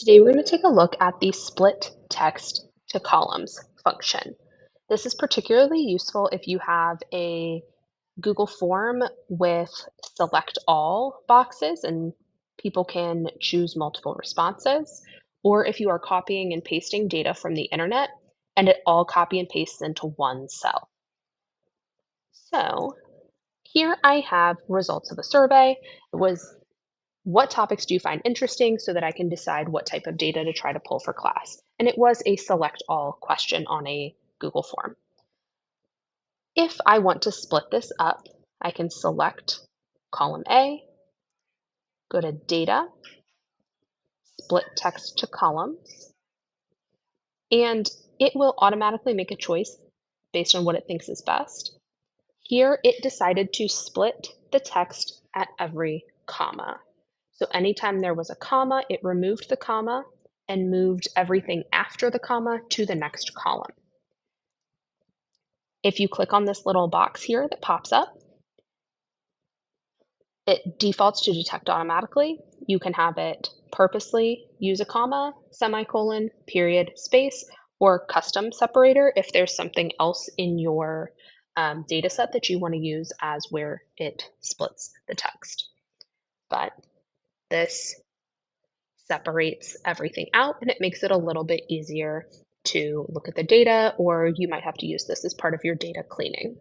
Today we're going to take a look at the split text to columns function. This is particularly useful if you have a Google form with select all boxes and people can choose multiple responses, or if you are copying and pasting data from the internet and it all copy and pastes into one cell. So here I have results of a survey. It was what topics do you find interesting so that I can decide what type of data to try to pull for class? And it was a select all question on a Google form. If I want to split this up, I can select column A, go to Data, Split Text to Columns, and it will automatically make a choice based on what it thinks is best. Here, it decided to split the text at every comma. So anytime there was a comma, it removed the comma and moved everything after the comma to the next column. If you click on this little box here that pops up, it defaults to detect automatically. You can have it purposely use a comma, semicolon, period, space, or custom separator if there's something else in your data set that you want to use as where it splits the text. But this separates everything out and it makes it a little bit easier to look at the data, or you might have to use this as part of your data cleaning.